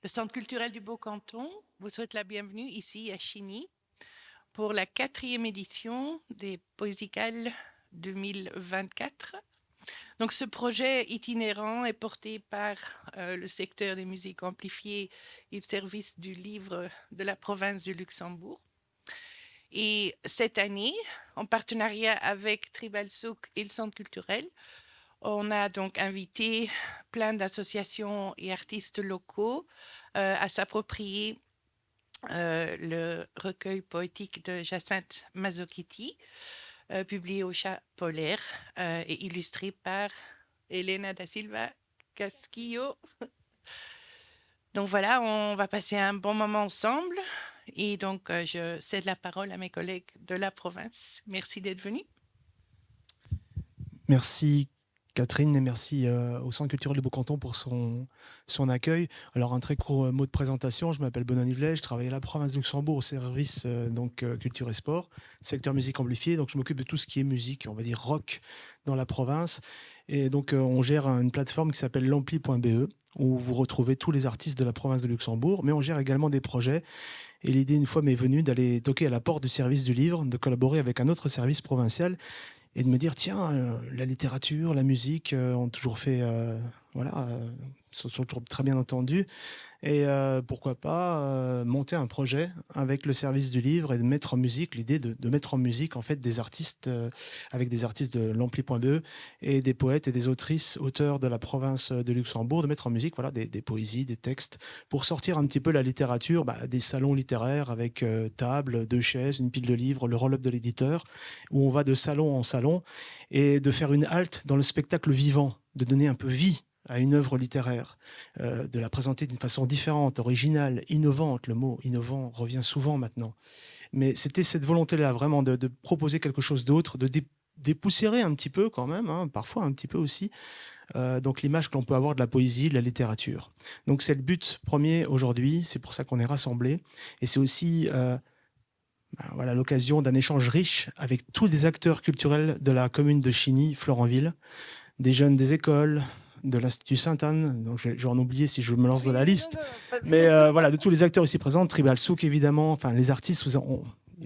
Le Centre culturel du Beau-Canton vous souhaite la bienvenue ici à Chigny pour la 4e édition des Poésicales 2024. Donc, ce projet itinérant est porté par le secteur des musiques amplifiées et le service du livre de la province du Luxembourg. Et cette année, en partenariat avec Tribal Souk et le Centre culturel, on a donc invité plein d'associations et artistes locaux à s'approprier le recueil poétique de Jacinthe Mazzochetti, publié au Chat polaire et illustré par Elena da Silva Casquillo. Donc voilà, on va passer un bon moment ensemble. Et donc, je cède la parole à mes collègues de la province. Merci d'être venus. Merci Catherine et merci au Centre culturel du Beau-Canton pour son accueil. Alors un très court mot de présentation, je m'appelle Benoît Nivelet, je travaille à la province de Luxembourg au service culture et sport, secteur musique amplifiée, donc je m'occupe de tout ce qui est musique, on va dire rock dans la province. Et donc on gère une plateforme qui s'appelle l'ampli.be où vous retrouvez tous les artistes de la province de Luxembourg, mais on gère également des projets. Et l'idée, une fois m'est venue, d'aller toquer à la porte du service du livre, de collaborer avec un autre service provincial et de me dire tiens, la littérature, la musique ont toujours fait voilà, sont toujours très bien entendus. Et pourquoi pas monter un projet avec le service du livre et de mettre en musique, l'idée de mettre en musique en fait des artistes, avec des artistes de l'ampli.be et des poètes et des autrices, auteurs de la province de Luxembourg, de mettre en musique voilà, des poésies, des textes, pour sortir un petit peu la littérature des salons littéraires avec table, deux chaises, une pile de livres, le roll-up de l'éditeur, où on va de salon en salon et de faire une halte dans le spectacle vivant, de donner un peu vie à une œuvre littéraire, de la présenter d'une façon différente, originale, innovante. Le mot innovant revient souvent maintenant. Mais c'était cette volonté-là, vraiment, de proposer quelque chose d'autre, de dépoussiérer un petit peu quand même, hein, parfois un petit peu aussi, donc l'image que l'on peut avoir de la poésie, de la littérature. Donc c'est le but premier aujourd'hui, c'est pour ça qu'on est rassemblés. Et c'est aussi voilà, l'occasion d'un échange riche avec tous les acteurs culturels de la commune de Chigny, Florenville, des jeunes des écoles, de l'Institut Sainte-Anne, donc je vais en oublier si je me lance dans la liste, mais voilà, de tous les acteurs ici présents, Tribal Souk évidemment, enfin les artistes,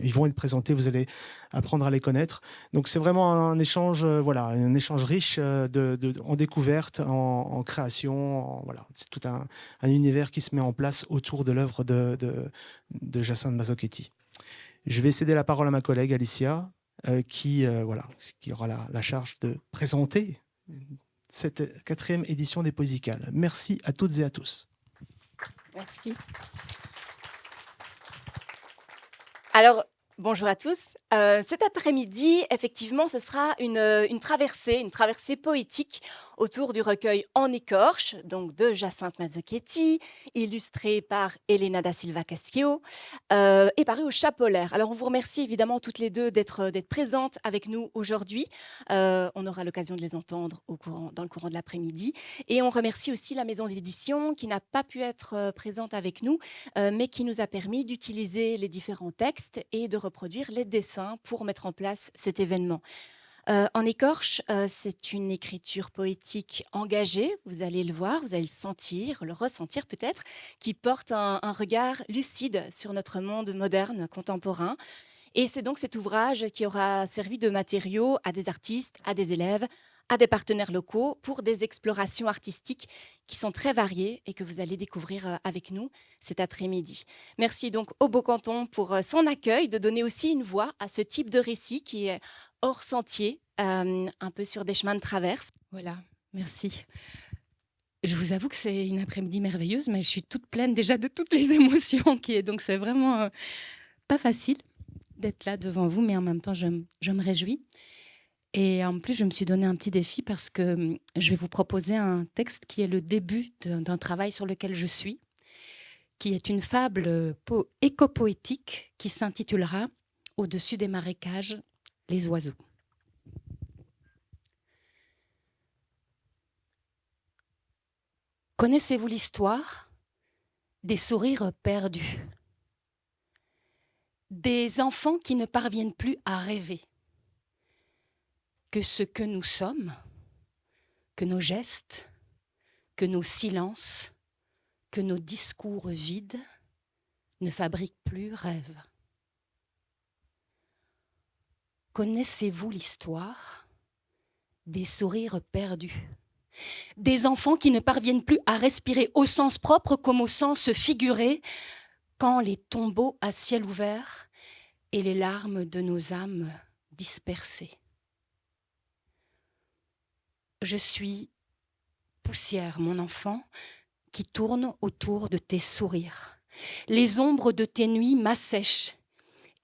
ils vont être présentés, vous allez apprendre à les connaître. Donc c'est vraiment un échange, voilà, un échange riche en découverte, en création, voilà, c'est tout un univers qui se met en place autour de l'œuvre de Jacinthe Mazzochetti. Je vais céder la parole à ma collègue Alicia, voilà, qui aura la charge de présenter cette 4e édition des Poésicales. Merci à toutes et à tous. Merci. Alors, bonjour à tous. Cet après-midi, effectivement, ce sera une traversée poétique autour du recueil En écorche, donc de Jacinthe Mazzochetti, illustré par Elena da Silva Casquillo, et paru au Chat polaire. Alors, on vous remercie évidemment toutes les deux d'être présentes avec nous aujourd'hui. On aura l'occasion de les entendre dans le courant de l'après-midi. Et on remercie aussi la maison d'édition qui n'a pas pu être présente avec nous, mais qui nous a permis d'utiliser les différents textes et de reproduire les dessins pour mettre en place cet événement. En écorche, c'est une écriture poétique engagée, vous allez le voir, vous allez le sentir, le ressentir peut-être, qui porte un regard lucide sur notre monde moderne, contemporain. Et c'est donc cet ouvrage qui aura servi de matériau à des artistes, à des élèves, à des partenaires locaux pour des explorations artistiques qui sont très variées et que vous allez découvrir avec nous cet après-midi. Merci donc au Beau-Canton pour son accueil, de donner aussi une voix à ce type de récit qui est hors sentier, un peu sur des chemins de traverse. Voilà, merci. Je vous avoue que c'est une après-midi merveilleuse, mais je suis toute pleine déjà de toutes les émotions donc c'est vraiment pas facile d'être là devant vous, mais en même temps, je me réjouis. Et en plus, je me suis donné un petit défi parce que je vais vous proposer un texte qui est le début d'un travail sur lequel je suis, qui est une fable éco-poétique qui s'intitulera « Au-dessus des marécages, les oiseaux ». Connaissez-vous l'histoire des sourires perdus, des enfants qui ne parviennent plus à rêver, que ce que nous sommes, que nos gestes, que nos silences, que nos discours vides ne fabriquent plus rêve. Connaissez-vous l'histoire des sourires perdus, des enfants qui ne parviennent plus à respirer au sens propre comme au sens figuré, quand les tombeaux à ciel ouvert et les larmes de nos âmes dispersées. Je suis poussière, mon enfant, qui tourne autour de tes sourires. Les ombres de tes nuits m'assèchent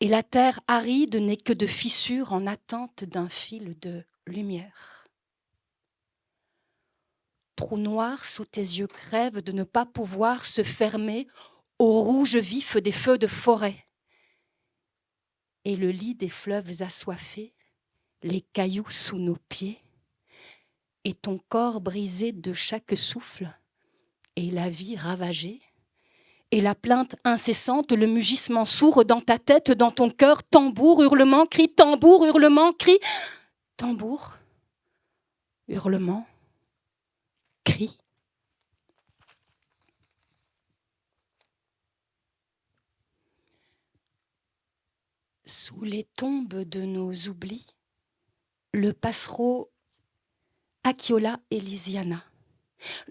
et la terre aride n'est que de fissures en attente d'un fil de lumière. Trou noir sous tes yeux crève de ne pas pouvoir se fermer au rouge vif des feux de forêt. Et le lit des fleuves assoiffés, les cailloux sous nos pieds, et ton corps brisé de chaque souffle, et la vie ravagée, et la plainte incessante, le mugissement sourd dans ta tête, dans ton cœur, tambour, hurlement, cri, tambour, hurlement, cri, tambour, hurlement, cri. Sous les tombes de nos oublis, le passereau Achiola Elysiana,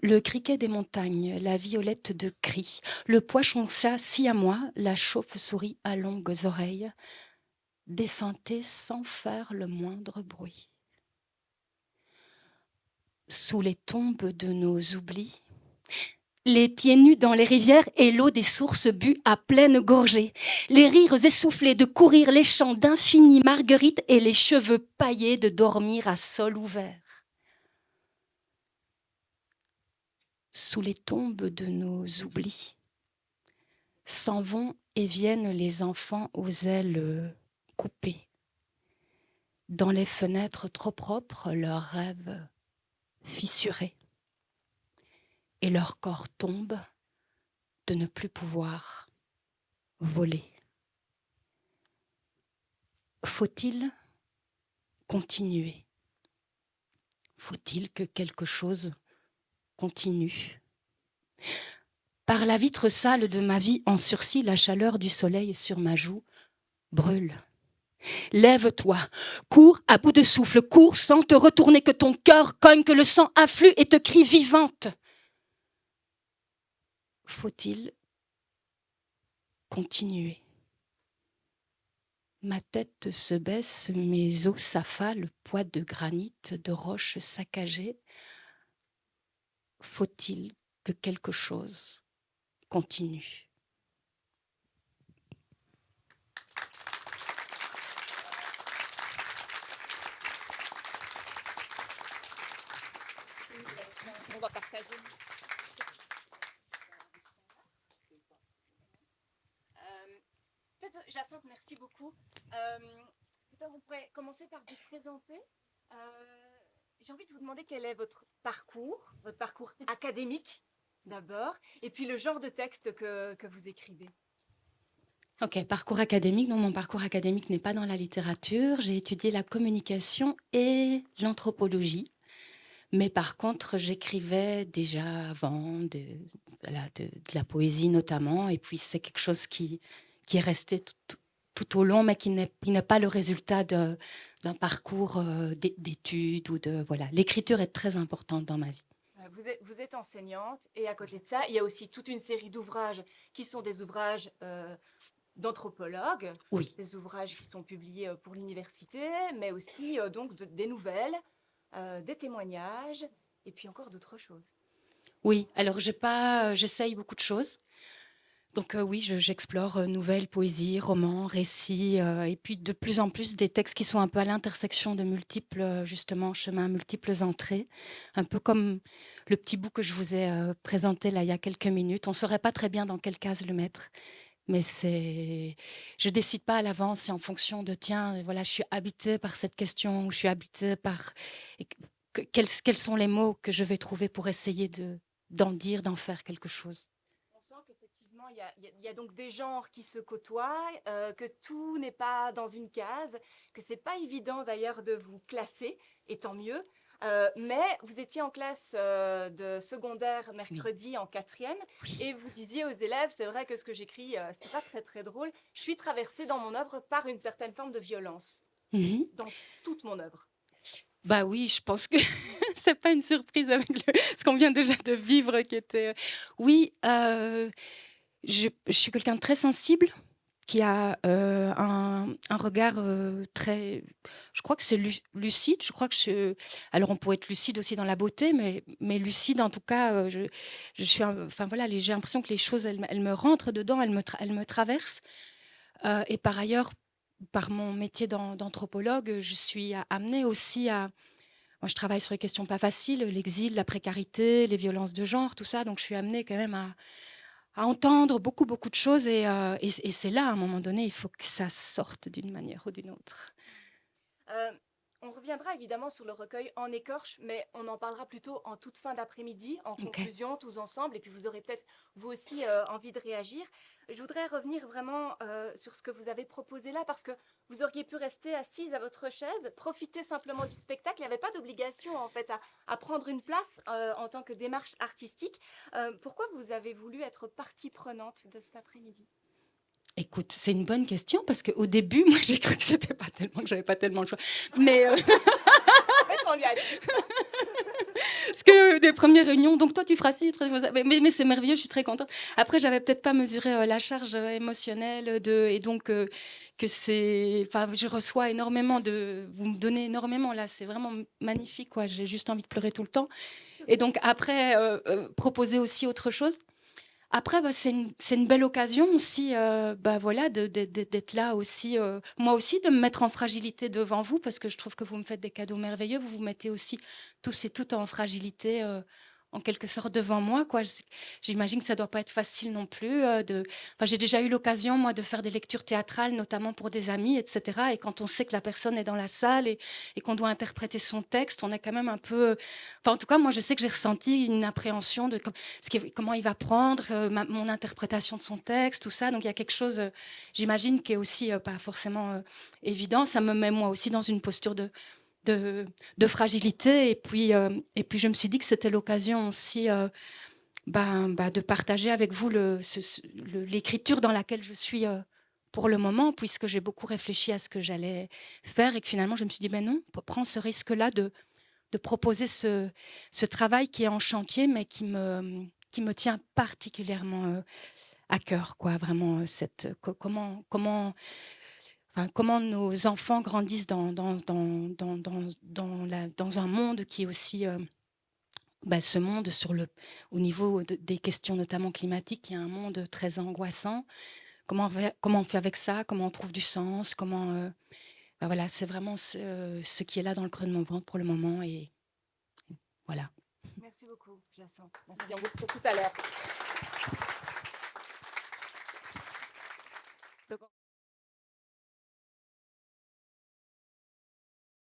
le criquet des montagnes, la violette de cri, le poisson-chat siamois, la chauve-souris à longues oreilles, défuntés sans faire le moindre bruit. Sous les tombes de nos oublis, les pieds nus dans les rivières et l'eau des sources bues à pleine gorgée, les rires essoufflés de courir les champs d'infinies marguerites et les cheveux paillés de dormir à sol ouvert. Sous les tombes de nos oublis, s'en vont et viennent les enfants aux ailes coupées. Dans les fenêtres trop propres, leurs rêves fissurés. Et leur corps tombe de ne plus pouvoir voler. Faut-il continuer? Faut-il que quelque chose continue? Par la vitre sale de ma vie en sursis, la chaleur du soleil sur ma joue brûle. Lève-toi, cours à bout de souffle, cours sans te retourner, que ton cœur cogne, que le sang afflue et te crie vivante. Faut-il continuer? Ma tête se baisse, mes os s'affalent, le poids de granit, de roches saccagées. Faut-il que quelque chose continue? On va partager. Peut-être, Jacinthe, merci beaucoup. Peut-être on pourrait commencer par vous présenter. J'ai envie de vous demander quel est votre parcours académique d'abord, et puis le genre de texte que vous écrivez. Ok, parcours académique. Non, mon parcours académique n'est pas dans la littérature. J'ai étudié la communication et l'anthropologie. Mais par contre, j'écrivais déjà avant de la poésie notamment. Et puis, c'est quelque chose qui est resté tout au long, mais qui n'est pas le résultat d'un parcours d'études ou de... Voilà. L'écriture est très importante dans ma vie. Vous êtes enseignante, et à côté de ça, il y a aussi toute une série d'ouvrages qui sont des ouvrages d'anthropologues, Oui. des ouvrages qui sont publiés pour l'université, mais aussi donc des nouvelles, des témoignages, et puis encore d'autres choses. Oui, alors j'essaye beaucoup de choses. Donc oui, j'explore nouvelles, poésie, romans, récits, et puis de plus en plus des textes qui sont un peu à l'intersection de multiples, justement, chemins, multiples entrées. Un peu comme le petit bout que je vous ai présenté là il y a quelques minutes. On ne saurait pas très bien dans quelle case le mettre. Mais je décide pas à l'avance, c'est en fonction de, tiens, voilà, je suis habitée par cette question, je suis habitée par... Quels sont les mots que je vais trouver pour essayer d'en faire quelque chose? On sent qu'effectivement, il y a donc des genres qui se côtoient, que tout n'est pas dans une case, que c'est pas évident d'ailleurs de vous classer, et tant mieux. Mais vous étiez en classe de secondaire mercredi en 4e et vous disiez aux élèves, c'est vrai que ce que j'écris, c'est pas très très drôle. Je suis traversée dans mon œuvre par une certaine forme de violence, Mhm. dans toute mon œuvre. Bah oui, je pense que c'est pas une surprise avec ce qu'on vient déjà de vivre qui était. Oui, je suis quelqu'un de très sensible qui a un regard très. Je crois que c'est lucide. Je crois que alors on pourrait être lucide aussi dans la beauté, mais lucide en tout cas. Je suis. Enfin voilà, j'ai l'impression que les choses, elles me rentrent dedans, elles me traversent. Et par ailleurs, par mon métier d'anthropologue, je suis amenée aussi à. Moi, je travaille sur les questions pas faciles, l'exil, la précarité, les violences de genre, tout ça. Donc, je suis amenée quand même à entendre beaucoup, beaucoup de choses. Et c'est là, à un moment donné, il faut que ça sorte d'une manière ou d'une autre. On reviendra évidemment sur le recueil En écorche, mais on en parlera plutôt en toute fin d'après-midi, en conclusion, tous ensemble, et puis vous aurez peut-être vous aussi envie de réagir. Je voudrais revenir vraiment sur ce que vous avez proposé là, parce que vous auriez pu rester assise à votre chaise, profiter simplement du spectacle. Il n'y avait pas d'obligation en fait à prendre une place en tant que démarche artistique. Pourquoi vous avez voulu être partie prenante de cet après-midi ? Écoute, c'est une bonne question parce qu'au début, moi, j'ai cru que c'était pas tellement, que j'avais pas tellement le choix. Mais En fait, on lui a dit. parce que des premières réunions, donc toi tu feras ci, toi, tu feras ça. Mais c'est merveilleux, je suis très contente. Après, j'avais peut-être pas mesuré la charge émotionnelle et donc que c'est, enfin, je reçois énormément vous me donnez énormément là, c'est vraiment magnifique quoi. J'ai juste envie de pleurer tout le temps. Et donc après, proposer aussi autre chose. Après, c'est une belle occasion aussi, voilà, d'être là aussi, moi aussi, de me mettre en fragilité devant vous, parce que je trouve que vous me faites des cadeaux merveilleux. Vous vous mettez aussi tous et toutes en fragilité, en quelque sorte, devant moi, quoi. J'imagine que ça ne doit pas être facile non plus. J'ai déjà eu l'occasion, moi, de faire des lectures théâtrales, notamment pour des amis, etc. Et quand on sait que la personne est dans la salle et qu'on doit interpréter son texte, on est quand même un peu... Enfin, en tout cas, moi, je sais que j'ai ressenti une appréhension de comment il va prendre mon interprétation de son texte, tout ça. Donc il y a quelque chose, j'imagine, qui est aussi pas forcément évident. Ça me met moi aussi dans une posture de fragilité. Et puis je me suis dit que c'était l'occasion aussi de partager avec vous l'écriture dans laquelle je suis pour le moment, puisque j'ai beaucoup réfléchi à ce que j'allais faire et que finalement je me suis dit, ben non, prends ce risque-là de proposer ce travail qui est en chantier, mais qui me tient particulièrement à cœur, quoi. Vraiment, comment nos enfants grandissent dans un monde qui est aussi ce monde au niveau des questions notamment climatiques, qui est un monde très angoissant. Comment on fait avec ça? Comment on trouve du sens? Voilà, c'est vraiment ce qui est là dans le creux de mon ventre pour le moment. Et voilà. Merci beaucoup, Jacinthe. Merci, on vous retrouve tout à l'heure.